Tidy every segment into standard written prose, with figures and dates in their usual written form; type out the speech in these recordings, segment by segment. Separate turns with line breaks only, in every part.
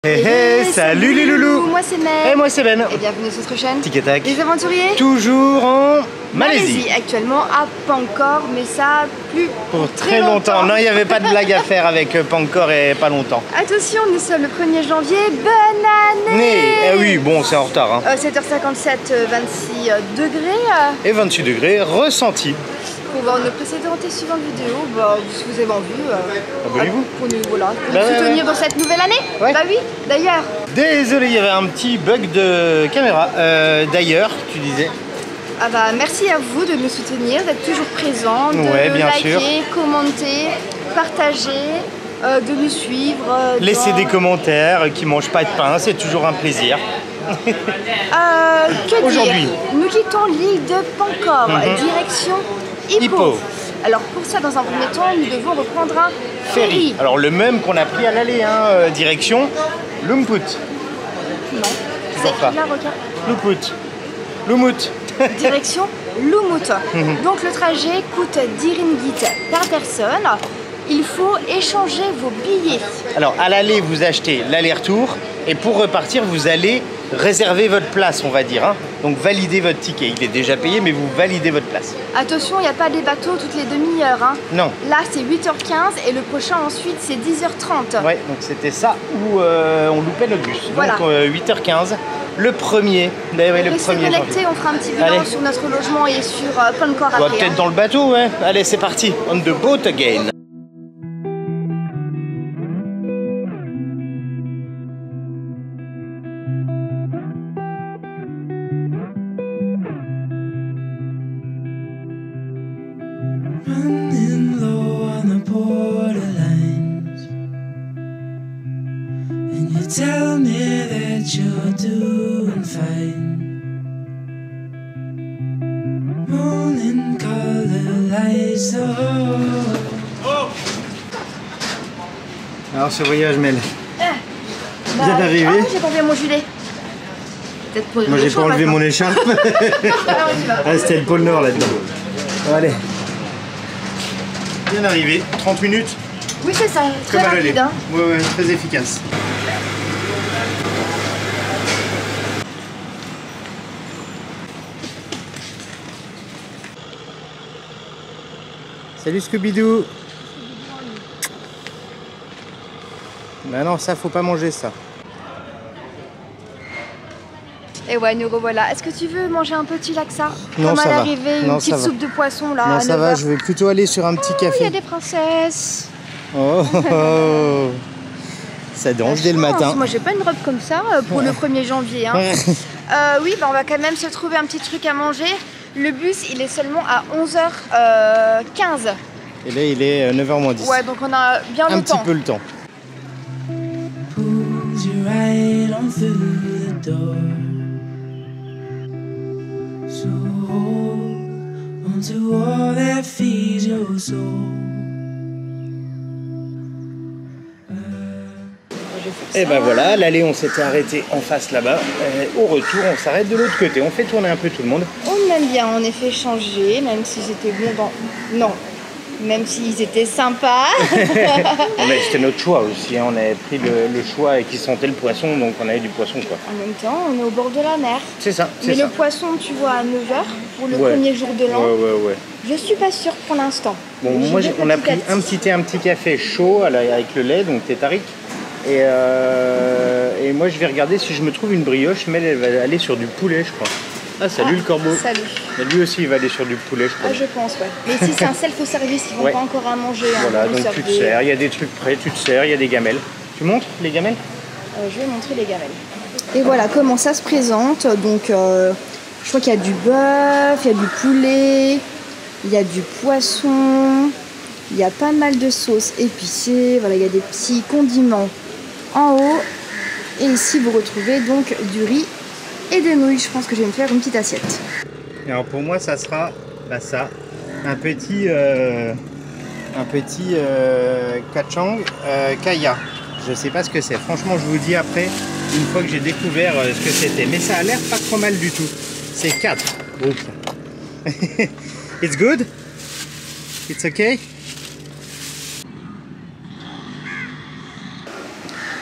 Hey, hey, salut les loulous.
Moi c'est Mel.
Et moi c'est Ben.
Et bienvenue sur notre chaîne
Tic et tac.
Les aventuriers.
Toujours en Malaisie.
Actuellement à Pankor, mais ça plus
pour très longtemps. Non, il n'y avait pas de blague à faire avec Pankor et pas longtemps.
Attention, nous sommes le 1er janvier. Bonne année.
Eh oui, bon, c'est en retard. Hein.
7h57, 26 degrés.
Et 26 degrés ressenti.
Pour voir nos précédentes et suivantes vidéos, si vous avez envie,
abonnez-vous.
Pour nous, soutenir dans cette nouvelle année.
Ouais.
Bah oui, d'ailleurs.
Désolé, il y avait un petit bug de caméra. D'ailleurs, tu disais.
Ah bah merci à vous de nous soutenir, d'être toujours présents, de
bien
liker,
sûr.
commenter, partager, de nous suivre.
Laissez des commentaires qui mangent pas de pain, c'est toujours un plaisir.
Que
aujourd'hui,
dire, nous quittons l'île de Pankor, direction Ipoh. Alors pour ça, dans un premier temps, nous devons reprendre un ferry.
Alors le même qu'on a pris à l'aller, hein, direction Lumput.
Non, c'est écrit là, regarde.
Lumut.
Direction Lumut. Donc le trajet coûte 10 ringgit par personne. Il faut échanger vos billets.
Alors à l'aller, vous achetez l'aller-retour et pour repartir, vous allez réserver votre place, on va dire. Hein. Donc validez votre ticket. Il est déjà payé, mais vous validez votre place.
Attention, il n'y a pas des bateaux toutes les demi-heures. Hein.
Non.
Là, c'est 8h15 et le prochain ensuite, c'est 10h30.
Ouais, donc c'était ça où on loupait notre bus.
Voilà.
Donc 8h15, le premier.
Restez connectés, on fera un petit bilan sur notre logement et sur Pankor après.
Peut-être dans le bateau, ouais. Allez, c'est parti. On the boat again.
Running low on the borderlines, and you tell me that you're doing fine. Morning color lights the whole.
Alors ce voyage, Mel. Vous êtes arrivé.
Ah, j'ai pas enlevé mon gilet. Peut-être pour
Moi j'ai pas enlevé mon écharpe. Ah, c'était le pôle Nord là-dedans. Allez. Bien arrivé, 30 minutes.
Oui, c'est ça, très
Comme à
rapide.
l'aller.
Hein.
Ouais, très efficace. Salut Scooby-Doo. Bah non, ça faut pas manger ça.
Et ouais, nous revoilà. Est-ce que tu veux manger un petit laksa?
Non,
comme
ça
à
va.
l'arrivée, une
Non,
petite
ça va.
soupe de poisson là.
Non,
à
ça va,
9
je vais plutôt aller sur un petit
Il y a
café.
des princesses.
Oh, oh, oh. Ça danse dès le matin.
Moi, j'ai pas une robe comme ça pour le 1er janvier. Hein. Oui, bah, on va quand même se trouver un petit truc à manger. Le bus, il est seulement à 11h15.
Et là, il est 9h moins 10.
Ouais, donc on a bien le
un
temps.
petit peu le temps.
Pulls you right on through the door. So hold on to all that feeds your soul.
Et ben voilà, l'aller on s'était arrêté en face là-bas. Au retour, on s'arrête de l'autre côté. On fait tourner un peu tout le monde.
On aime bien en effet changer, même si c'était bon dans... Non, même s'ils étaient sympas.
C'était notre choix aussi. Hein. On avait pris le choix et qui sentait le poisson, donc on avait du poisson quoi.
En même temps, on est au bord de la mer.
C'est ça.
Mais
ça.
le poisson, tu vois, à 9h pour le premier jour de l'an.
Ouais.
Je suis pas sûre pour l'instant.
Bon, moi on a pris un petit thé, un petit café chaud avec le lait, donc tétarique. Et moi je vais regarder si je me trouve une brioche, mais elle va aller sur du poulet je crois. Ah salut le corbeau.
Salut.
Et lui aussi il va aller sur du poulet je crois.
Ah je pense ouais. Mais ici c'est un self-service, ils vont pas encore à manger.
Voilà,
hein,
donc tu te sers, il y a des trucs prêts, tu te sers, il y a des gamelles. Tu montres les gamelles?
Je vais montrer les gamelles. Et voilà comment ça se présente. Donc je crois qu'il y a du bœuf, il y a du poulet, il y a du poisson, il y a pas mal de sauces épicées, voilà, il y a des petits condiments en haut. Et ici vous retrouvez donc du riz et des nouilles. Je pense que je vais me faire une petite assiette.
Et alors pour moi ça sera ça, un petit kachang kaya. Je sais pas ce que c'est, franchement je vous dis après, une fois que j'ai découvert ce que c'était. Mais ça a l'air pas trop mal du tout. C'est 4. It's good? It's okay?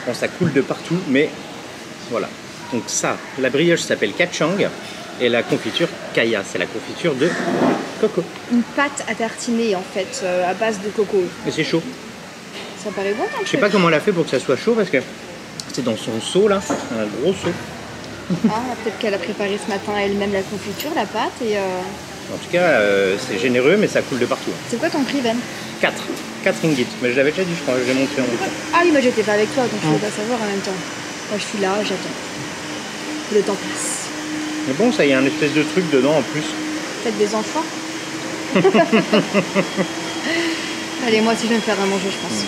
Bon, ça coule de partout, mais voilà. Donc ça, la brioche s'appelle kachang et la confiture kaya, c'est la confiture de coco.
Une pâte à tartiner en fait, à base de coco.
Et c'est chaud.
Ça paraît bon.
Je sais pas comment elle a fait pour que ça soit chaud parce que c'est dans son seau là, un gros seau.
Ah, peut-être qu'elle a préparé ce matin elle-même la confiture, la pâte et...
En tout cas, c'est généreux, mais ça coule de partout.
C'est quoi ton prix, Ben?
4 ringgit. Mais je l'avais déjà dit, je crois, je l'ai montré en même temps.
Ah oui, moi j'étais pas avec toi, donc je ne peux pas savoir en même temps. Moi je suis là, j'attends. Le temps passe.
Mais bon, ça y a un espèce de truc dedans en plus.
Faites des enfants. Allez, moi aussi je vais me faire à manger, je pense.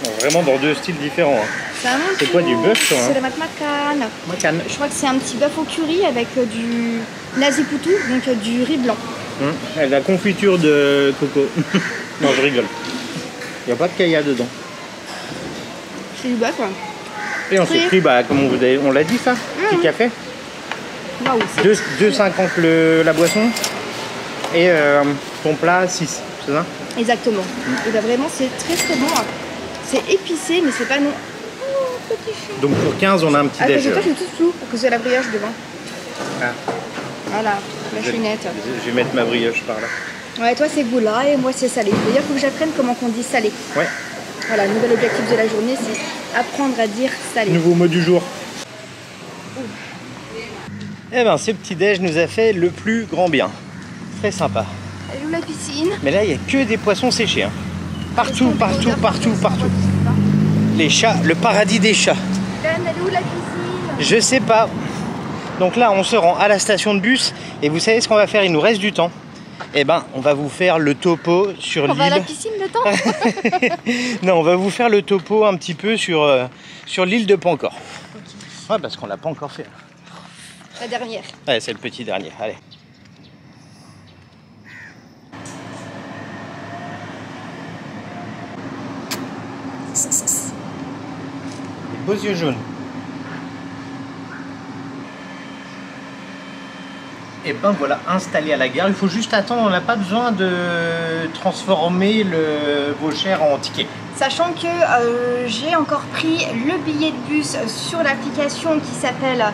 Bon, vraiment dans deux styles différents. Hein.
C'est
quoi du bœuf, toi, hein?
C'est le makan.
Makan.
Je crois que c'est un petit bœuf au curry avec du nasi putu, donc du riz blanc.
La confiture de coco. Non, je rigole. Il n'y a pas de kaya dedans.
C'est du bœuf, quoi.
Et on s'est pris, bah, comme on l'a dit, ça, petit café.
Waouh,
2,50 la boisson. Et ton plat, 6, c'est ça?
Exactement. Et bah, vraiment, c'est très très bon. C'est épicé, mais c'est pas non. Oh, petit chou.
Donc pour 15, on a un petit déj.
Toi, c'est tout flou, à cause de la brioche devant.
Ah.
Voilà, la chinette.
Je vais mettre ma brioche par là.
Ouais, toi c'est goula et moi c'est salé. D'ailleurs, il faut que j'apprenne comment on dit salé.
Ouais.
Voilà, le nouvel objectif de la journée, c'est apprendre à dire salé.
Nouveau mot du jour. Eh ben, ce petit déj nous a fait le plus grand bien. Très sympa.
Elle est où la piscine?
Mais là, il n'y a que des poissons séchés. Hein. Partout, partout, partout, partout. Les chats, le paradis des chats.
Ben, elle est où la piscine?
Je sais pas. Donc là, on se rend à la station de bus. Et vous savez ce qu'on va faire? Il nous reste du temps. Eh ben, on va vous faire le topo sur l'île.
On va à la piscine le temps?
Non, on va vous faire le topo un petit peu sur l'île de Pancor. Okay. Ouais, parce qu'on l'a pas encore fait.
La dernière.
Ouais, c'est le petit dernier. Allez. Les beaux yeux jaunes. Et ben voilà, installé à la gare. Il faut juste attendre, on n'a pas besoin de transformer vos chers en tickets.
Sachant que j'ai encore pris le billet de bus sur l'application qui s'appelle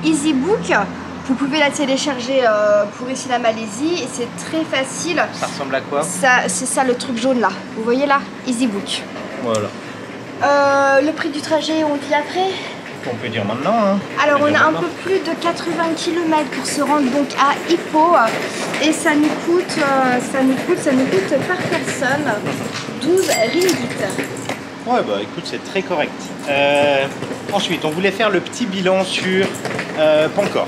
EasyBook. Vous pouvez la télécharger pour ici la Malaisie et c'est très facile.
Ça ressemble à quoi?
C'est ça le truc jaune là. Vous voyez là? EasyBook.
Voilà.
Le prix du trajet, on dit après?
On peut dire maintenant. Hein.
Alors on a un peu plus de 80 km pour se rendre donc à Ipoh et ça nous coûte par personne 12 ringgit.
Ouais bah écoute, c'est très correct. Ensuite, on voulait faire le petit bilan sur Pancor.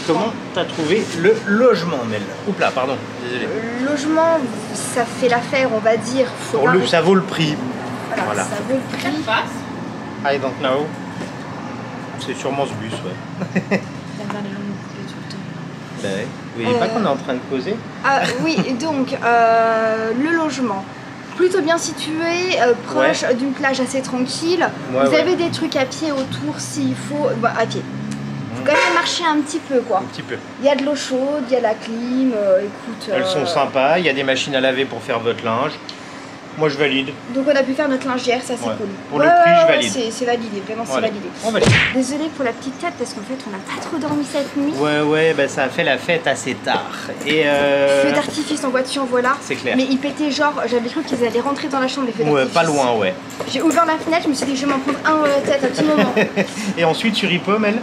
Comment t'as trouvé le logement, Mel? Oups là, pardon, désolé.
Le logement, ça fait l'affaire, on va dire.
Ça vaut le prix.
Voilà. Ça vaut le prix.
I don't know. C'est sûrement ce bus, ouais. Bah ouais. Vous voyez pas qu'on est en train de causer?
Ah oui, donc le logement. Plutôt bien situé, proche d'une plage assez tranquille. Vous avez des trucs à pied autour s'il faut. Bah, à pied. Il faut quand même marcher un petit peu, quoi.
Un petit peu.
Il y a de l'eau chaude, il y a la clim. Écoute.
Elles sont sympas, il y a des machines à laver pour faire votre linge. Moi je valide.
Donc on a pu faire notre lingière, ça c'est cool.
Pour le prix, je valide.
C'est validé, vraiment c'est validé.
On valide.
Désolée pour la petite tête parce qu'en fait on n'a pas trop dormi cette nuit.
Ouais, bah ça a fait la fête assez tard. Et
feux d'artifice en voiture, voilà.
C'est clair.
Mais ils pétaient genre, j'avais cru qu'ils allaient rentrer dans la chambre les feux d'artifice.
Ouais, pas loin, ouais.
J'ai ouvert la fenêtre, je me suis dit je vais m'en prendre un dans la tête à tout moment.
Et ensuite sur Ipoh, Mel?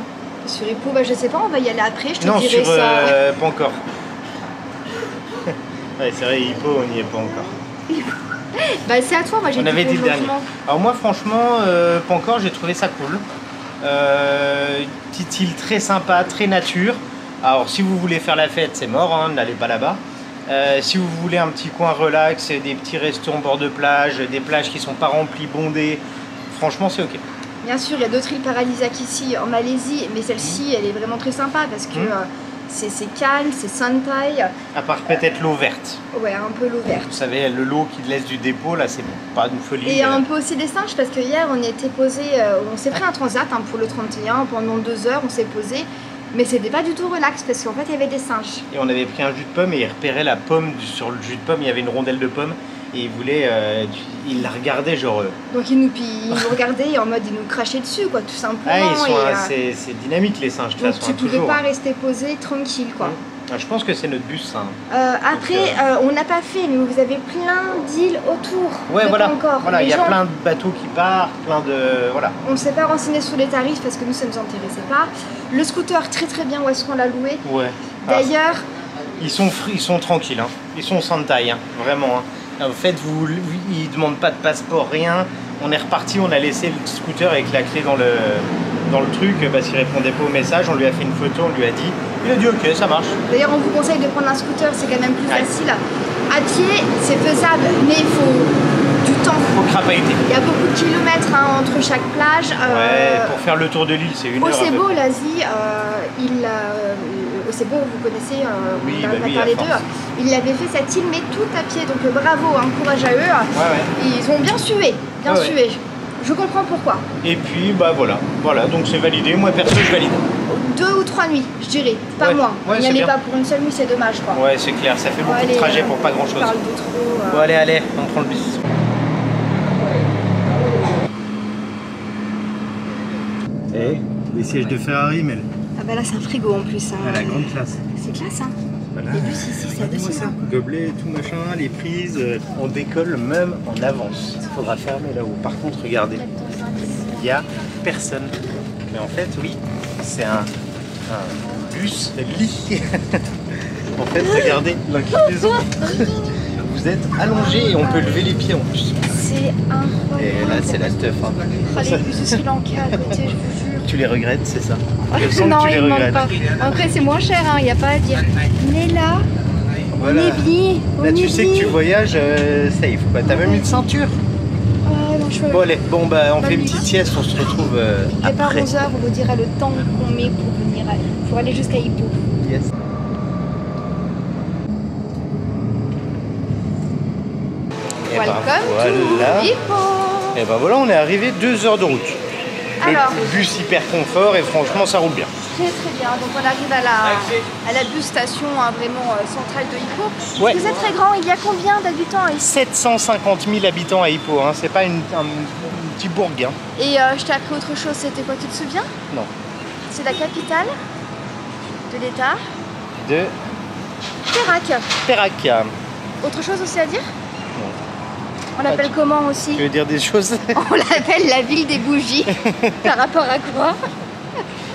Sur Ipoh, bah je sais pas, on va y aller après, je te dirai
sur,
ça.
Non, pas encore. Ouais, c'est vrai, Ipoh, on n'y est pas encore.
Bah c'est à toi, moi j'ai dit
on avait dit le dernier.
logement.
Alors moi franchement, Pancor, j'ai trouvé ça cool. Petite île très sympa, très nature. Alors si vous voulez faire la fête, c'est mort, hein, n'allez pas là-bas. Si vous voulez un petit coin relax, des petits restaurants bord de plage, des plages qui sont pas remplies, bondées, franchement c'est ok.
Bien sûr, il y a d'autres îles paradisiaques ici en Malaisie, mais celle-ci elle est vraiment très sympa parce que c'est calme, c'est Santai.
À part peut-être l'eau verte.
Ouais, un peu l'eau verte.
Vous savez, le lot qui laisse du dépôt, là, c'est pas une folie.
Et un peu aussi des singes, parce que hier, on était posé, on s'est pris un transat pour le 31, pendant 2 heures, on s'est posé. Mais c'était pas du tout relax, parce qu'en fait, il y avait des singes.
Et on avait pris un jus de pomme, et il repérait la pomme, sur le jus de pomme, il y avait une rondelle de pomme. et il la regardait genre...
Donc ils nous regardaient en mode ils nous crachaient dessus quoi, tout simplement.
C'est dynamique les singes de toute
donc
façon.
tu pouvais pas rester posé tranquille quoi.
Je pense que c'est notre bus ça.
Après on n'a pas fait, mais vous avez plein d'îles autour.
Ouais voilà,
encore.
Voilà, il y a plein de bateaux qui partent, plein de... Voilà.
On ne s'est pas renseigné sur les tarifs parce que nous ça nous intéressait pas. Le scooter très très bien, où est-ce qu'on l'a loué?
Ouais.
D'ailleurs...
Ils sont tranquilles, hein. Ils sont sans taille, hein. Vraiment. Hein. En fait, ils ne demandent pas de passeport, rien. On est reparti, on a laissé le scooter avec la clé dans le truc parce qu'il répondait pas au message. On lui a fait une photo, on lui a dit. Il a dit ok, ça marche.
D'ailleurs, on vous conseille de prendre un scooter, c'est quand même plus facile. À pied, c'est faisable, mais il faut du temps.
Il faut crapahuter.
Il y a beaucoup de kilomètres hein, entre chaque plage.
Ouais, pour faire le tour de l'île, c'est 1 heure.
Océbo, l'Asie, Océbo, vous connaissez,
oui,
on a parlé d'eux. Ils avaient fait cette île, mais tout à pied, donc bravo, hein, courage à eux.
Ouais.
Ils ont bien sué, bien sué. Je comprends pourquoi.
Et puis, bah voilà, donc c'est validé. Moi, perso, je valide.
2 ou 3 nuits, je dirais, pas moins.
Ouais,
n'y allez pas pour une seule nuit, c'est dommage quoi.
Ouais, c'est clair, ça fait beaucoup de trajet pour pas grand chose.
Parle de trop.
Bon, allez, on prend le bus. Les sièges de Ferrari, mais...
Ah bah là, c'est un frigo en plus. Hein.
La grande classe.
C'est classe, hein.
Voilà.
Les bus ici, c'est hallucinant.
Gobelet, tout machin, les prises, on décolle même en avance. Il faudra fermer là-haut. Par contre, regardez, il n'y a personne. Mais en fait, oui, c'est un bus lit. En fait, regardez l'inclinaison. Vous êtes allongé et on peut lever les pieds en plus.
C'est incroyable.
Et là, c'est la stuff. Hein.
Oh, les bus de Sri Lanka à côté, je vous jure.
Tu les regrettes, c'est ça? Je sens
non,
que tu les
il
regrettes.
pas. Après, c'est moins cher, il n'y a pas à dire. Mais là,
voilà.
on est bien.
Là, tu sais que tu voyages safe. T'as même une ceinture.
Non, je
bon, allez, on fait une petite sieste, on se retrouve après.
Et par 11h, on vous dira le temps qu'on met pour venir, pour aller jusqu'à Hippo.
Yes.
Welcome to Hippo.
Et ben voilà, on est arrivé 2 heures de route.
Alors,
le bus hyper confort et franchement ça roule bien.
Très bien, donc on arrive à la bus station hein, vraiment centrale de Hippo.
Ouais.
Vous êtes très grand, il y a combien d'habitants ici?
750 000 habitants à Hippo, hein. C'est pas un petit bourg. Hein.
Et je t'ai appris autre chose, c'était quoi, tu te souviens?
Non.
C'est la capitale de l'État
de
Perak.
Autre
chose aussi à dire?
Non.
On l'appelle comment aussi?
Tu veux dire des choses?
On l'appelle la ville des bougies. Par rapport à quoi?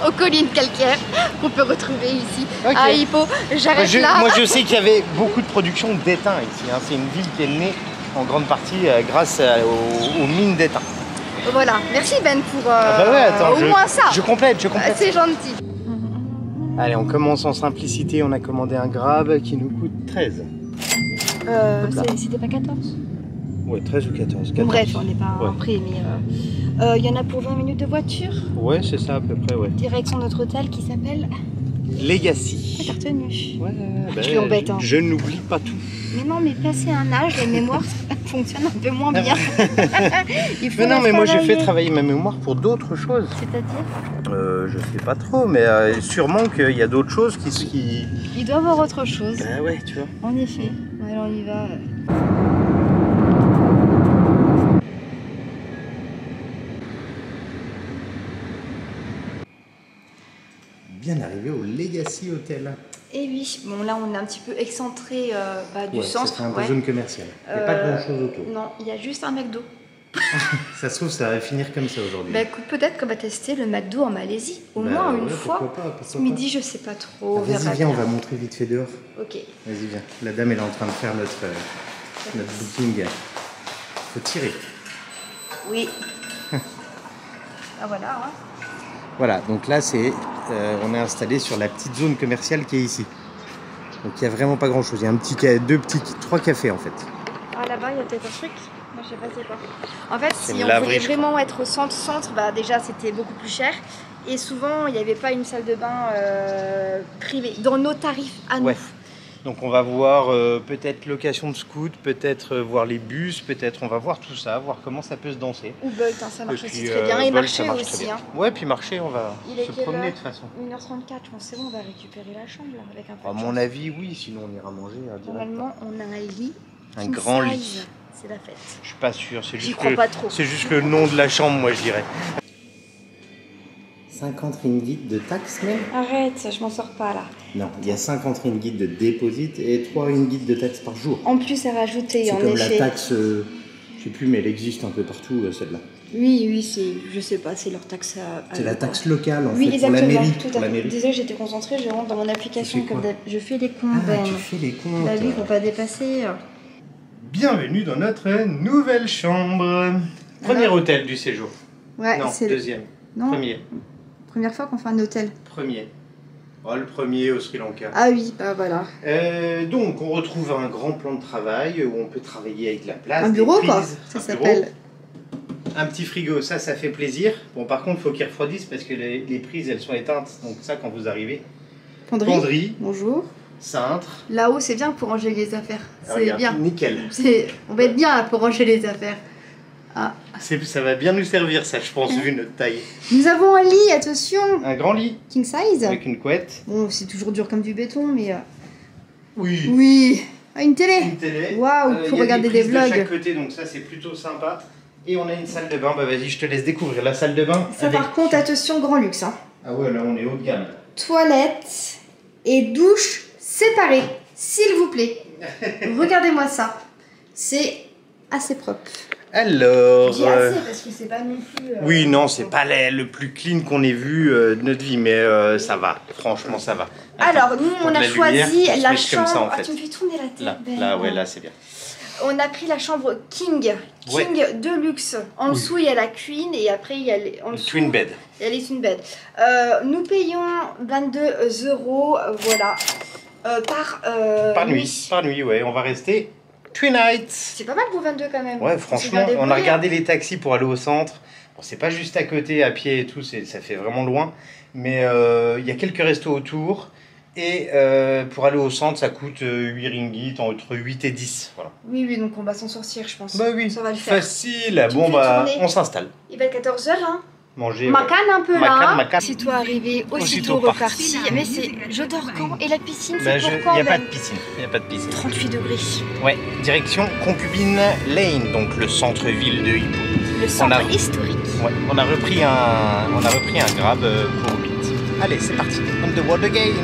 Aux collines calcaires qu'on peut retrouver ici à Hippo. J'arrête là.
Moi je sais qu'il y avait beaucoup de production d'étain ici. Hein. C'est une ville qui est née en grande partie grâce aux mines d'étain.
Voilà, merci Ben pour
attends,
au moins ça.
Je complète.
C'est gentil.
Allez, on commence en simplicité. On a commandé un grab qui nous coûte 13.
C'était pas 14?
Ouais, 13 ou 14.
Bref, on n'est pas en prix, mais il y en a pour 20 minutes de voiture.
Ouais, c'est ça à peu près, ouais.
Direction notre hôtel qui s'appelle
Legacy.
T'as retenu.
Ouais,
je suis embête. Hein.
Je n'oublie pas tout.
Mais non, mais passé un âge, la mémoire fonctionne un peu moins bien. Il faut
mais moi j'ai fait travailler ma mémoire pour d'autres choses.
C'est-à-dire
je sais pas trop, mais sûrement qu'il y a d'autres choses qui...
Il doit y avoir autre chose.
Bah ouais, tu vois.
En effet. Alors on y va.
Bien arrivé au Legacy Hotel.
Et oui, bon là on est un petit peu excentré du centre.
C'est un zone commerciale. Il n'y a pas grand chose autour.
Non, il y a juste un McDo.
Ça se trouve, ça va finir comme ça aujourd'hui.
Bah écoute, peut-être qu'on va tester le McDo en Malaisie. Au moins une fois.
Pourquoi
Ce midi, je sais pas trop.
Vas-y, viens, on va montrer vite fait dehors.
Ok.
Vas-y, viens. La dame, elle est en train de faire notre booking. Faut tirer.
Oui. Ah voilà. Hein.
Voilà, donc là, on est installé sur la petite zone commerciale qui est ici. Donc il n'y a vraiment pas grand chose. Il y a 3 cafés en fait.
Ah là-bas, il y a peut-être un truc. Moi, je sais pas c'est quoi. En fait, si on voulait vraiment être au centre, bah déjà c'était beaucoup plus cher. Et souvent, il n'y avait pas une salle de bain privée dans nos tarifs à nous.
Ouais. Donc on va voir peut-être location de scoot, peut-être voir les bus, peut-être on va voir tout ça, voir comment ça peut se danser.
Ou Bolt, hein, ça marche aussi très bien. Et marcher aussi. Hein.
Ouais, puis marcher, on va se promener de toute façon.
1h34, je pense c'est bon, on va récupérer la chambre là, avec un peu
à mon avis, oui, sinon on ira manger.
Normalement, on a un lit.
Un grand lit.
c'est la fête.
Je suis pas sûr, c'est
J'y
juste,
crois pas trop.
c'est juste le nom de la chambre, moi je dirais. 50 ringgit de taxes même?
Arrête, je m'en sors pas là.
Non, il y a 50 ringgit de déposit et 3 ringgit de taxes par jour.
En plus à rajouter,
C'est
en
comme
effet.
la taxe, je sais plus, mais elle existe un peu partout, celle-là.
Oui, c'est, je sais pas, c'est leur taxe à
C'est la taxe locale en
oui,
fait, pour la
exactement,
mairie.
tout
Pour
à
la
fait.
mairie.
Désolée, j'étais concentrée, je rentre dans mon application
Tu fais
comme
quoi?
je fais les comptes.
Ah, tu fais les comptes.
Bah oui, faut pas dépasser.
Bienvenue dans notre nouvelle chambre. Premier hôtel du séjour.
Ouais,
Non,
c'est
deuxième.
non,
Premier.
première fois qu'on fait un hôtel.
Premier. Oh, le premier au Sri Lanka.
Ah oui, bah voilà.
Donc, on retrouve un grand plan de travail où on peut travailler avec de la place.
Un
des
bureau
prises,
quoi, ça
un
s'appelle.
bureau. Un petit frigo, ça fait plaisir. Bon, par contre, il faut qu'il refroidisse parce que les prises, elles sont éteintes. Donc ça, quand vous arrivez.
Fonderie.
Fonderie,
Bonjour.
cintre.
Là-haut, c'est bien pour ranger les affaires. C'est
Regarde,
bien.
nickel.
On va être bien là pour ranger les affaires. Ah.
Ça va bien nous servir, ça, je pense, vu notre taille.
Nous avons un lit, attention.
Un grand lit
King size.
avec une couette.
Bon, c'est toujours dur comme du béton, mais...
Oui.
Oui. Ah, une télé.
Une télé.
Waouh,
Il
pour
y a
regarder
des
des
prises de
vlogs.
chaque côté, donc ça, c'est plutôt sympa. Et on a une salle de bain. Bah vas-y, je te laisse découvrir la salle de bain.
Ça par contre, attention, grand luxe. Hein.
Ah ouais, là, on est haut de gamme.
Toilette et douche séparées, s'il vous plaît. Regardez-moi ça. C'est assez propre.
Alors...
J'ai assez parce que c'est pas non plus...
Oui, non, c'est pas le plus clean qu'on ait vu de notre vie, mais ça va. Franchement, ça va.
Alors, nous, on a choisi la
comme
chambre...
ça, en
Ah,
fait.
tu me fais tourner la tête.
Là,
belle.
là, ouais, là, c'est bien.
On a pris la chambre King.
Ouais.
King de luxe. En dessous, il y a la queen et après, il y a en
Le
dessous,
twin bed.
il y a les twin bed. Nous payons 22 €, voilà,
Par nuit. Par nuit, ouais. On va rester 3 nights.
C'est pas mal pour 22 quand même.
Ouais,
On s'est
franchement,
bien
on a
débrouillé.
regardé les taxis pour aller au centre. Bon, c'est pas juste à côté, à pied et tout, ça fait vraiment loin. Mais il y a quelques restos autour. Et pour aller au centre, ça coûte 8 ringgit, entre 8 et 10. Voilà.
Oui, oui, donc on va s'en sortir, je pense.
Bah oui,
Ça va le faire.
facile.
Tu
Bon,
me fais
bah,
tourner.
on s'installe.
Il va être 14 h, hein.
Manger. Ouais.
Macane un peu là.
Macane,
hein.
macane.
Aussitôt arrivé, aussitôt reparti. Mais c'est. Je dors quand? Et la piscine, c'est
Bah,
pour
il
quand
n'y a pas
Ben
de piscine. Il n'y a pas de piscine.
38 degrés.
Ouais, direction Concubine Lane, donc le centre-ville de Ipoh.
Le centre
On a-
historique.
Ouais, on a repris un grab pour 8. Allez, c'est parti. On the road again.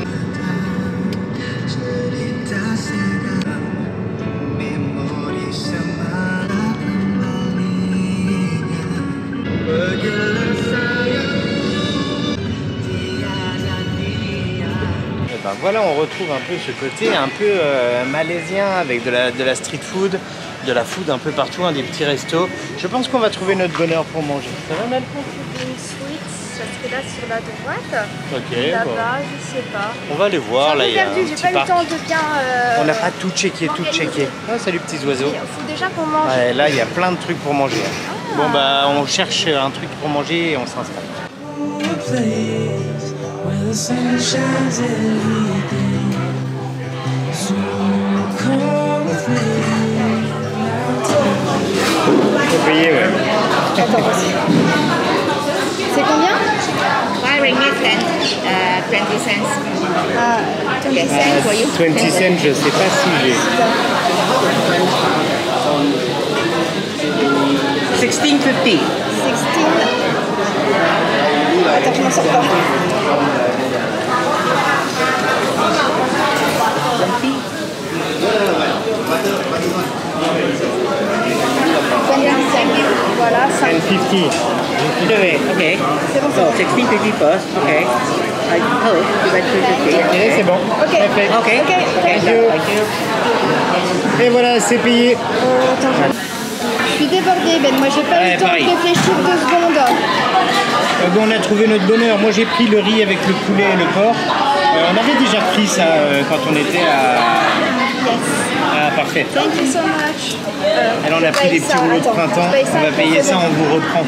Et ben voilà, on retrouve un peu ce côté un peu malaisien avec de la street food, de la food un peu partout, hein, des petits restos. Je pense qu'on va trouver notre bonheur pour manger. Ça va, Mel?
Concubine Suites, parce que là sur la droite,
Ok,
là-bas,
bon.
je sais pas.
On va aller voir, là il y a un
perdu, j'ai
petit
pas eu le
parc.
temps de bien.
On n'a pas tout checké, tout
organiser.
checké. Ah, salut petits oiseaux.
Il faut déjà qu'on mange.
Ouais, là il y a plein de trucs pour manger. Bon bah on cherche un truc pour manger et on s'installe.
A place where the sun shines every day. So come with me.
Faut payer, ouais.
C'est combien?
1 ringgit and 20 cents. 20 cents for you.
20 cents, je sais pas si j'ai.
16.50.
16. Attends, je m'en sors pas. Voilà, ça.
10,50.
Okay.
C'est bon,
So 16.50 first. Okay. I hope you went to 50.
Ok, c'est bon.
Ok.
Parfait.
Okay.
Ok.
Thank you. Et voilà, c'est payé.
Attends, je suis débordée, Ben. Moi, j'ai pas eu
Ouais,
le temps
pareil.
de réfléchir 2 secondes.
Bon, on a trouvé notre bonheur. Moi j'ai pris le riz avec le poulet et le porc. On avait déjà pris ça quand on était à.
Yes.
Ah, parfait.
Thank you so much.
Alors on a pris des petits rouleaux de printemps. On va payer ça, on vous reprend.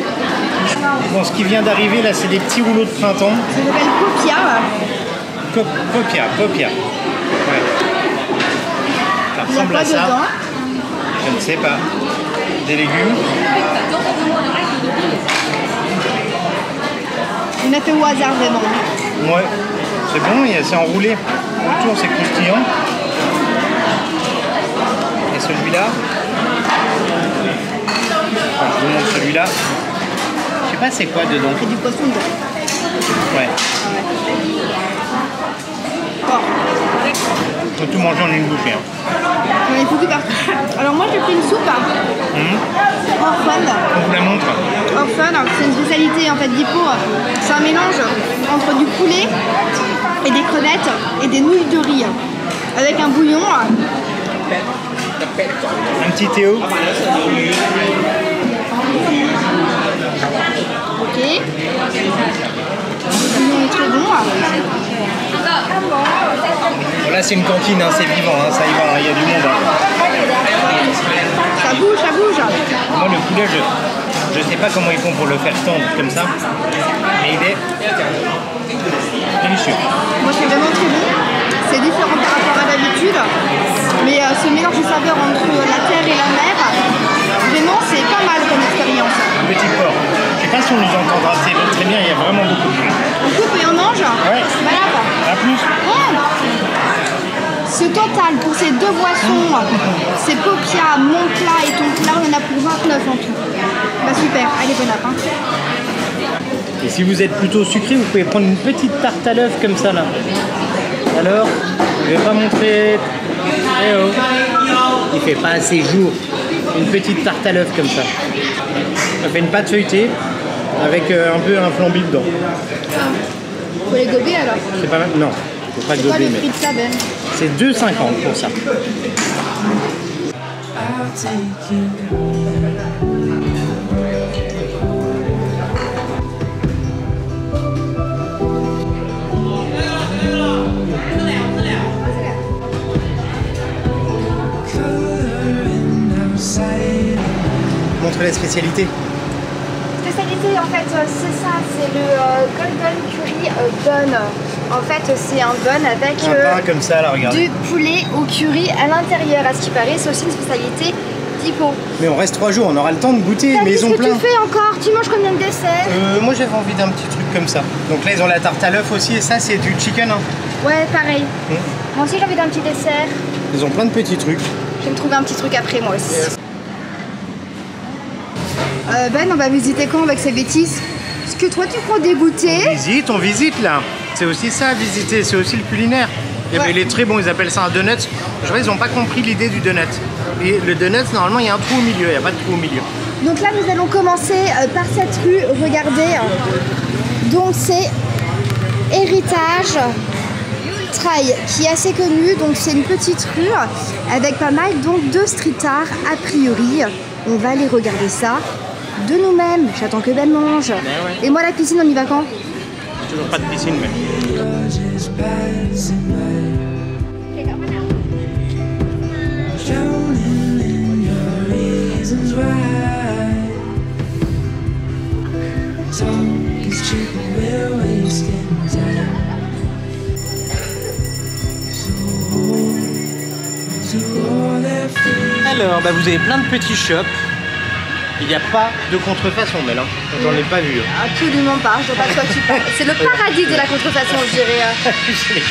Bon, ce qui vient d'arriver là, c'est des petits rouleaux de printemps.
Ça s'appelle Popia.
Popia. Ouais. Ça
Il n'y a
ressemble
pas
à ça.
dedans.
Je ne sais pas. Des légumes.
On a fait au hasard vraiment.
Ouais. C'est bon, c'est enroulé. Autour, c'est croustillant. Et celui-là, Je vous montre celui-là. Je sais pas c'est quoi dedans.
C'est du poisson dedans.
Ouais. Faut tout manger en une bouchée. Hein.
On est foutu partout. Alors moi j'ai pris une soupe. En fun.
On vous la montre.
En fun, c'est une spécialité en fait d'Hippo. C'est un mélange entre du poulet et des crevettes et des nouilles de riz. Avec un bouillon.
Un petit Théo.
Ok. Le bouillon est très bon.
Bon, là c'est une cantine, hein, c'est vivant, hein, ça y va, il y a du monde. Hein.
Ça bouge, ça bouge.
Moi le poulet, je sais pas comment ils font pour le faire tendre comme ça, mais il est délicieux.
Moi c'est vraiment très bon. C'est différent par rapport à d'habitude. Mais ce mélange de saveurs entre la terre et la mer, vraiment c'est pas mal comme expérience.
Petit porc. Je sais pas si on nous entendra, c'est très bien, il y a vraiment beaucoup de choses.
On coupe et on mange.
Ouais.
Voilà.
À plus.
Ce total pour ces deux boissons, c'est Popia, mon plat et ton plat, on en a pour 29 en tout. Bah super, allez bon app. Hein.
Et si vous êtes plutôt sucré, vous pouvez prendre une petite tarte à l'œuf comme ça là. Alors, je vais pas montrer. Eh oh. Il fait pas assez jour. Une petite tarte à l'œuf comme ça. Ça fait une pâte feuilletée avec un peu un flambi dedans.
Faut les gober alors.
C'est pas mal. Non, faut pas
C'est quoi
gober.
le prix de ça, Ben?
C'est 2,50 pour ça.
I'll take you.
Montre les spécialités.
Spécialité en fait c'est ça, c'est le Golden Curry Bun. En fait c'est un bun avec
Un pain comme ça là, regardez.
du poulet au curry à l'intérieur. À ce qui paraît, c'est aussi une spécialité d'Hippo.
Mais on reste 3 jours, on aura le temps de goûter, mais ils ont
Qu'est-ce que
plein.
tu fais encore? Tu manges combien de desserts?
Moi j'avais envie d'un petit truc comme ça. Donc là ils ont la tarte à l'œuf aussi et ça c'est du chicken. Hein.
Ouais, pareil. Moi aussi j'ai envie d'un petit dessert.
Ils ont plein de petits trucs.
Je vais me trouver un petit truc après moi aussi. Ben, on va visiter quand avec ces bêtises? Est-ce que toi tu prends des goûters?
On visite là. C'est aussi ça, visiter, c'est aussi le culinaire.
Ouais.
Il est très bon, ils appellent ça un donut. Je vois, ils n'ont pas compris l'idée du donut. Et le donut, normalement, il y a un trou au milieu, il n'y a pas de trou au milieu.
Donc là nous allons commencer par cette rue, regardez. Donc c'est Héritage Trail qui est assez connu, donc c'est une petite rue avec pas mal donc de street art a priori. On va aller regarder ça de nous-mêmes. J'attends que Ben mange.
ouais.
Et moi la piscine, on y va quand?
Toujours pas de piscine, mais.
Just passing by, drowning in your reasons why. Talk is cheap, but we're wasting time. So hold to all that feels.
Alors, bah, vous avez plein de petits shops. Il n'y a pas de contrefaçon, Mel. Hein. J'en ai pas vu.
Absolument pas, je vois pas de quoi tu parles. C'est le paradis de la contrefaçon, je dirais.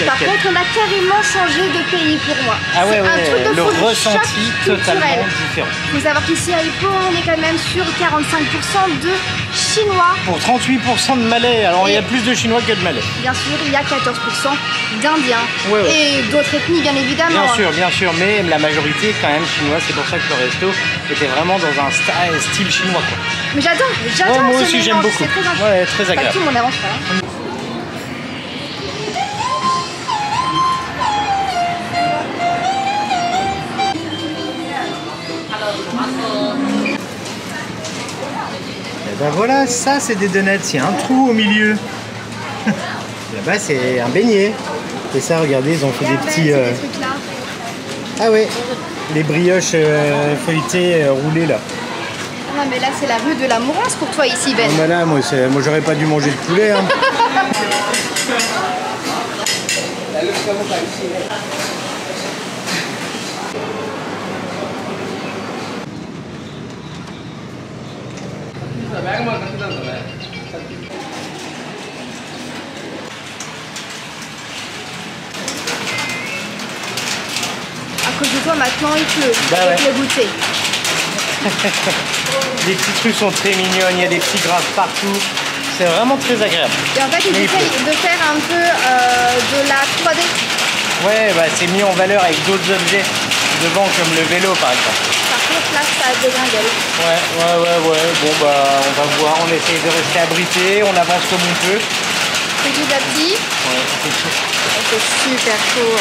Par contre, on a carrément changé de pays pour moi.
Ah ouais,
C'est un truc de
le
folie,
ressenti
choc
totalement
culturel.
différent.
Il faut savoir qu'ici à Hippo, on est quand même sur 45% de Chinois.
Pour 38% de Malais, alors il y a plus de Chinois que de Malais.
Bien sûr, il y a 14% d'Indiens.
Ouais.
Et d'autres ethnies, bien évidemment.
Bien sûr, mais la majorité quand même chinoise, c'est pour ça que le resto était vraiment dans un style chinois. Quoi.
Mais j'adore
Ouais, moi
ce
aussi j'aime
mélange,
beaucoup.
c'est très
Ouais, très
Pas
agréable.
tout le monde avance pas. Hein.
Et ben voilà, ça c'est des donuts, il y a un trou au milieu. Là-bas c'est un beignet. Et ça, regardez, ils ont fait des petits...
Ces trucs-là.
Ah ouais, les brioches feuilletées roulées là.
Non mais là c'est la rue de la Mourance pour toi ici Ben.
Ah, bah là, moi j'aurais pas dû manger de poulet. Hein.
À cause de toi maintenant il pleut
Bah
avec
ouais.
le goûter.
Les petites rues sont très mignonnes, il y a des petits graphes partout. C'est vraiment très agréable.
Et en fait, ils essayent de faire un peu de la 3D.
Ouais, bah, c'est mis en valeur avec d'autres objets devant, comme le vélo par exemple.
Par contre, là, ça dégringole.
Ouais. Bon, bah, on va voir, on essaye de rester abrité, on avance comme on peut.
Petit à petit.
Ouais, c'est chaud.
C'est super chaud.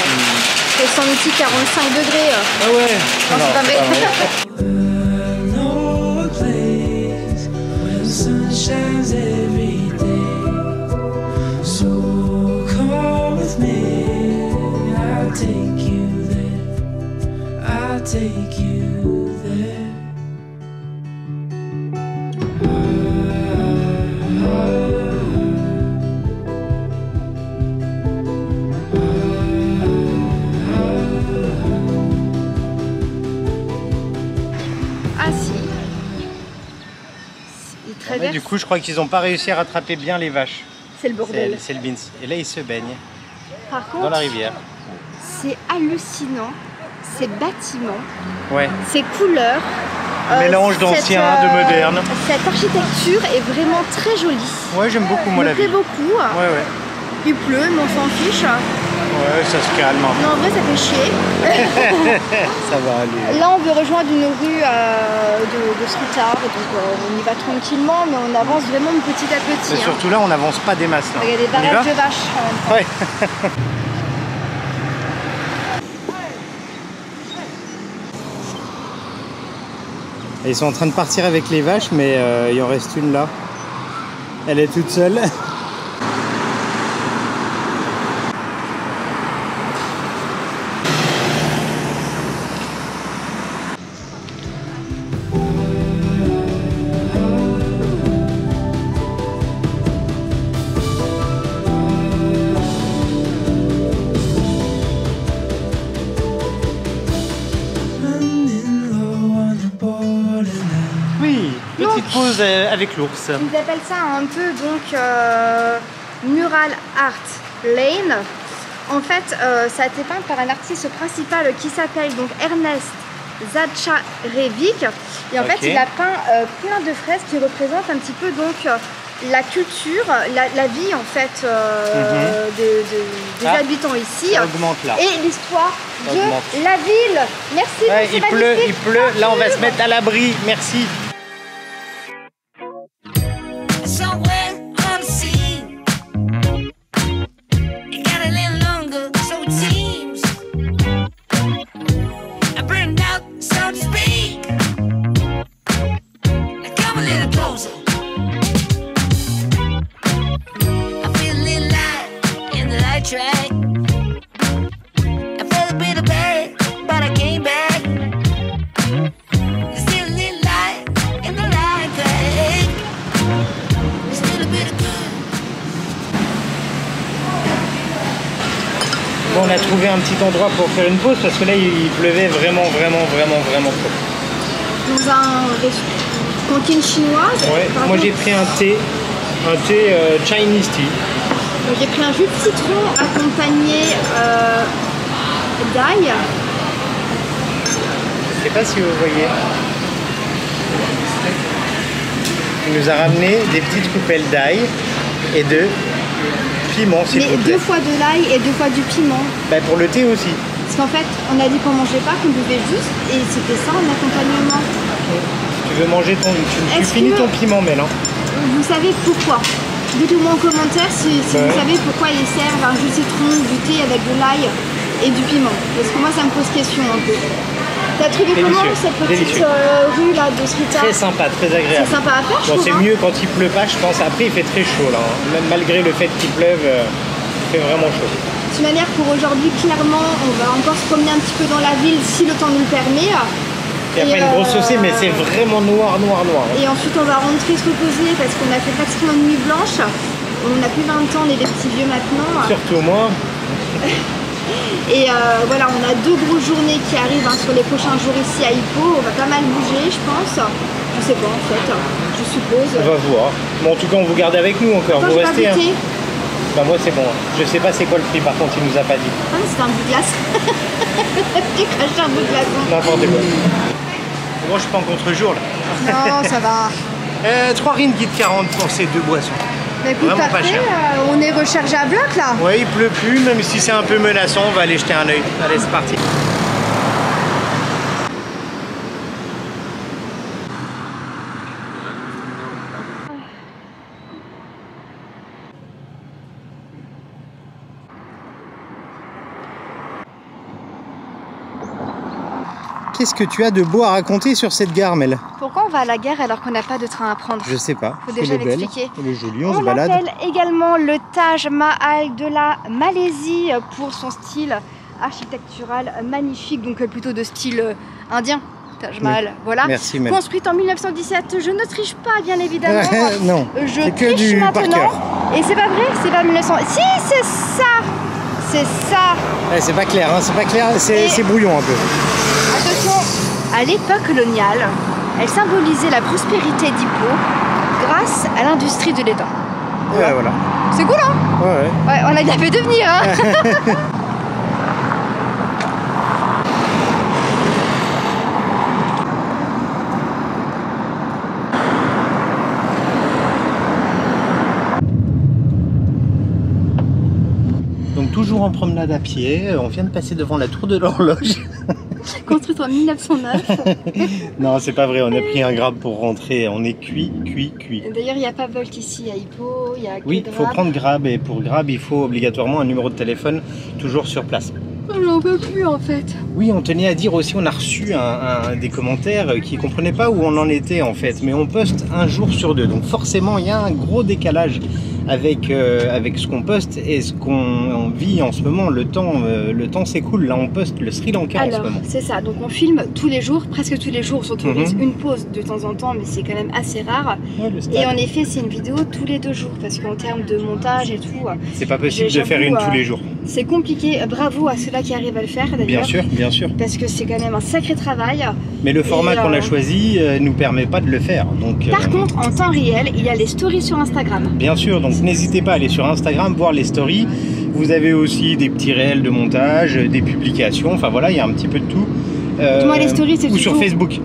C'est son petit 45 degrés.
Ah ouais.
Non, c'est pas vrai.
know a place where the sun shines every day. So come with me, I'll take you there. I'll take you there.
Ah si. Ils
Ouais,
traversent.
du coup, je crois qu'ils n'ont pas réussi à rattraper bien les vaches.
C'est le bordel.
C'est le beans. Et là, ils se baignent
Par
dans la
contre,
rivière.
c'est hallucinant. Ces bâtiments,
Ouais.
ces couleurs.
Mélange d'ancien, de moderne.
Cette architecture est vraiment très jolie.
Ouais, j'aime beaucoup moi
me
la
plaît
ville.
beaucoup.
Ouais.
Il pleut, mais on s'en fiche.
Ouais, ça se calme.
Mais en vrai, ça fait chier.
Ça va aller.
Là, on veut rejoindre une rue de street art. Donc, on y va tranquillement, mais on avance vraiment petit à petit.
Mais surtout là, on n'avance pas des masses. Là.
Il y a des
On y va
barrages de vaches en même temps.
Ouais. Et ils sont en train de partir avec les vaches, mais il en reste une là. Elle est toute seule.
Running low on the borderline.
Oui, petite
Donc,
pause avec l'ours.
Ils appellent ça un peu donc Mural Art Lane. En fait, ça a été peint par un artiste principal qui s'appelle donc Ernest Zacharevic. Et en
Ok.
fait, il a peint plein de fresques qui représentent un petit peu donc la culture, la vie en fait des
Ah,
habitants ici.
Ça augmente là.
Et l'histoire
Ça
de
augmente.
la ville. Merci.
Ouais,
c'est
il pleut,
magnifique.
il pleut. Là, on va se mettre à l'abri. Merci.
Somewhere unseen. It got a little longer, so it seems. I burned out, so to speak. Now come a little closer. I feel a little light in the light track. I felt a bit of bad, but I came back. There's still a little light in the light track. There's still a bit of good.
Bon, on a trouvé un petit endroit pour faire une pause parce que là, il pleuvait vraiment trop.
Dans un cantine chinoise.
Ouais,
Par
moi
contre,
j'ai pris un thé Chinese tea.
J'ai pris un jus de citron accompagné d'ail.
Je sais pas si vous voyez. Il nous a ramené des petites coupelles d'ail et de piment, s'il
Mais
vous plaît.
2 fois de l'ail et 2 fois du piment.
Bah, pour le thé aussi.
Parce qu'en fait, on a dit qu'on mangeait pas, qu'on buvait juste. Et c'était ça en accompagnement.
Si tu veux manger ton... Tu
Est-ce
finis
que-
ton piment, Mel. Hein.
Vous savez pourquoi? Dites-moi en commentaire si
Ouais.
vous savez pourquoi ils servent un jus de citron, du thé avec de l'ail et du piment. Parce que moi, ça me pose question un peu. T'as trouvé comment
Délicieux,
cette petite
délicieux.
rue là de street art?
Très sympa, très
C'est
agréable.
sympa à faire, je
Bon,
trouve.
c'est
hein.
mieux quand il pleut pas, je pense. Après, il fait très chaud là. Hein. Même malgré le fait qu'il pleuve, il fait vraiment chaud.
De toute manière, pour aujourd'hui, clairement, on va encore se promener un petit peu dans la ville si le temps nous le permet.
Il n'y a pas une grosse saucée, mais c'est vraiment noir.
Et ensuite, on va rentrer se reposer parce qu'on a fait pratiquement une nuit blanche. On n'a plus 20 ans, on est des petits vieux maintenant.
Surtout moi.
Et voilà, on a 2 grosses journées qui arrivent sur les prochains jours ici à Hippo. On va pas mal bouger, je pense. Je sais pas en fait, je suppose.
On va voir. Bon, en tout cas, on vous garde avec nous encore.
Quand
Vous
j'ai pas
restez. Hein.
goûté,
Bah, moi, c'est bon. Je sais pas c'est quoi le prix, par contre, il nous a pas dit.
ah, mais c'était un bout de glace. J'ai craché un bout de glace.
N'importe quoi. Bon, je suis pas en contre-jour là.
Non, ça va.
3 ringgit 40 pour ces 2 boissons.
Mais écoute,
Vraiment pas
parfait,
cher.
on est rechargé à bloc là.
Ouais, il pleut plus, même si c'est un peu menaçant, on va aller jeter un œil. Allez, c'est parti. Qu'est-ce que tu as de beau à raconter sur cette gare, Mel?
Pourquoi on va à la gare alors qu'on n'a pas de train à prendre?
Je sais pas.
Faut déjà
Elle est belle,
l'expliquer.
elle est jolie, on
On
se balade.
l'appelle également le Taj Mahal de la Malaisie pour son style architectural magnifique, donc plutôt de style indien. Taj Mahal, voilà.
Merci, Mel.
Construite en 1917, je ne triche pas bien évidemment.
Non,
Je
c'est que
triche
du par
maintenant.
cœur.
Et c'est pas vrai, c'est pas 1900. Si, c'est ça. C'est ça.
Ouais, c'est pas clair, hein, c'est pas clair,
Et-
c'est brouillon un peu.
Attention, à l'époque coloniale, elle symbolisait la prospérité d'Hippo grâce à l'industrie de l'étain.
Ouais, voilà.
C'est cool, hein?
Ouais, ouais.
Ouais, on a bien fait de venir, hein?
Donc toujours en promenade à pied, on vient de passer devant la tour de l'horloge.
Construite en 1909.
Non, c'est pas vrai, on a pris un Grab pour rentrer, on est cuit.
D'ailleurs, il n'y a pas Volt ici à Hippo, il y a que
Oui, il faut
Grab.
prendre Grab et pour Grab, il faut obligatoirement un numéro de téléphone toujours sur place.
J'en peux plus en fait.
Oui, on tenait à dire aussi, on a reçu des commentaires qui ne comprenaient pas où on en était en fait, mais on poste un jour sur 2, donc forcément il y a un gros décalage avec ce qu'on poste et ce qu'on vit en ce moment. Le temps s'écoule, là on poste le Sri Lanka en ce
Alors,
moment.
c'est ça, donc on filme tous les jours, presque tous les jours, on s'autorise une pause de temps en temps, mais c'est quand même assez rare.
Ouais, le stade.
Et en effet, c'est une vidéo tous les 2 jours, parce qu'en termes de montage et tout,
C'est pas possible de
j'avoue,
faire une tous les jours.
c'est compliqué. Bravo à ceux-là qui arrivent à le faire d'ailleurs.
Bien sûr.
Parce que c'est quand même un sacré travail.
Mais le format
Et,
qu'on a choisi nous permet pas de le faire. Donc,
Par contre, en temps réel, il y a les stories sur Instagram.
bien sûr, donc n'hésitez pas à aller sur Instagram, voir les stories. Vous avez aussi des petits réels de montage, des publications, enfin voilà, il y a un petit peu de tout.
Moi, les stories, c'est
ou sur
toujours-
Facebook.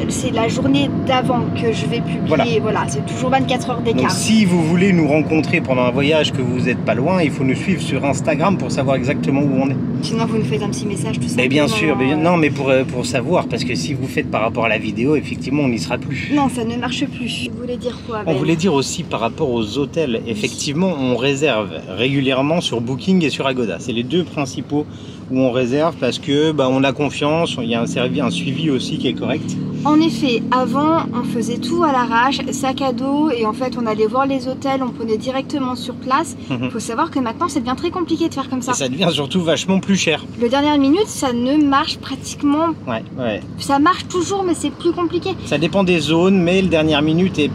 C'est la journée d'avant que je vais publier. Voilà, c'est toujours 24 heures
Donc
d'écart.
si vous voulez nous rencontrer pendant un voyage, que vous n'êtes pas loin, il faut nous suivre sur Instagram pour savoir exactement où on est.
Sinon, vous nous faites un petit message, tout ça.
Mais bien sûr, non, mais pour savoir, parce que si vous faites par rapport à la vidéo, effectivement, on n'y sera plus.
Non, ça ne marche plus. Vous voulez dire quoi,
On
Ben?
voulait dire aussi par rapport aux hôtels, effectivement, on réserve régulièrement sur Booking et sur Agoda. C'est les 2 principaux où on réserve parce que on a confiance, il y a un suivi aussi qui est correct.
En effet, avant, on faisait tout à l'arrache, sac à dos, et en fait, on allait voir les hôtels, on prenait directement sur place. Il faut savoir que maintenant, ça devient très compliqué de faire comme ça.
Et ça devient surtout vachement plus cher.
Le dernière minute, ça ne marche pratiquement.
Ouais.
Ça marche toujours, mais c'est plus compliqué.
Ça dépend des zones, mais le dernière minute est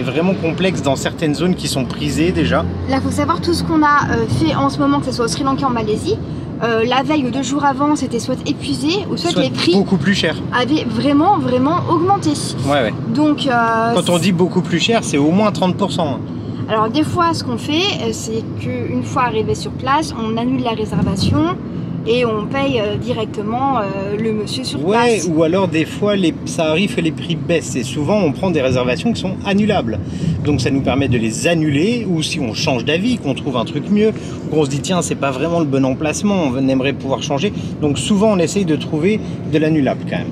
vraiment complexe dans certaines zones qui sont prisées déjà.
Là, il faut savoir tout ce qu'on a fait en ce moment, que ce soit au Sri Lanka, en Malaisie. La veille ou 2 jours avant, c'était soit épuisé ou soit les prix
beaucoup plus cher.
avaient vraiment augmenté.
Ouais.
Donc,
Quand on dit beaucoup plus cher, c'est au moins 30%.
alors des fois, ce qu'on fait, c'est qu'une fois arrivé sur place, on annule la réservation et on paye directement le monsieur sur place.
Ou alors des fois ça arrive que les prix baissent et souvent on prend des réservations qui sont annulables. Donc ça nous permet de les annuler, ou si on change d'avis, qu'on trouve un truc mieux, ou qu'on se dit tiens c'est pas vraiment le bon emplacement, on aimerait pouvoir changer. Donc souvent on essaye de trouver de l'annulable quand même.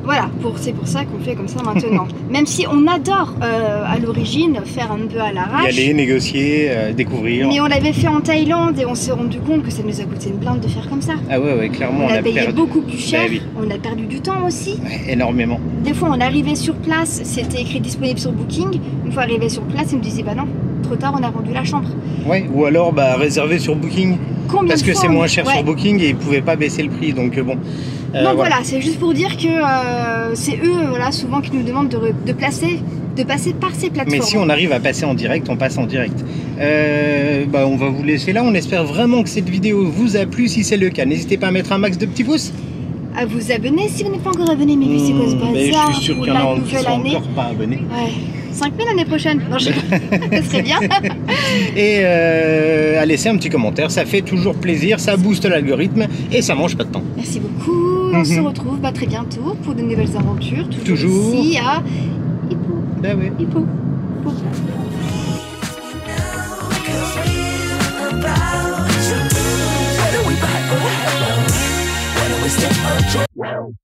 Voilà, c'est pour ça qu'on fait comme ça maintenant. Même si on adore à l'origine faire un peu à
Y
l'arrache.
aller, négocier, découvrir.
Mais on l'avait fait en Thaïlande et on s'est rendu compte que ça nous a coûté une blinde de faire comme ça.
Ah ouais, clairement
On a payé
perdu.
beaucoup plus cher,
Bah oui.
on a perdu du temps aussi.
Ouais, énormément.
Des fois on arrivait sur place, c'était écrit disponible sur Booking. Une fois arrivé sur place, ils me disaient bah non, trop tard, on a rendu la chambre.
Ouais, ou alors réserver sur Booking.
Combien
Parce
de
que
fois
c'est moins cher
Ouais.
sur Booking et ils pouvaient pas baisser le prix, donc bon.
Donc voilà, c'est juste pour dire que c'est eux souvent qui nous demandent de passer par ces plateformes.
Mais si on arrive à passer en direct, on passe en direct. On va vous laisser là. On espère vraiment que cette vidéo vous a plu. Si c'est le cas, n'hésitez pas à mettre un max de petits pouces.
À vous abonner si vous n'êtes pas encore abonné. Mais c'est quoi ce
Mais je
bazar
suis sûr
pour
qu'il y en
la
a qui
nouvelle
sont
année?
encore pas abonnés.
Ouais. 5000 l'année prochaine. Non, ça serait bien.
Et à laisser un petit commentaire. Ça fait toujours plaisir. Ça booste l'algorithme et ça mange pas de temps.
Merci beaucoup. on se retrouve très bientôt pour de nouvelles aventures. Toujours. Ici à Hippo.
Ben oui.
Hippo.
Whether we fight or we have love, whether we step or jump.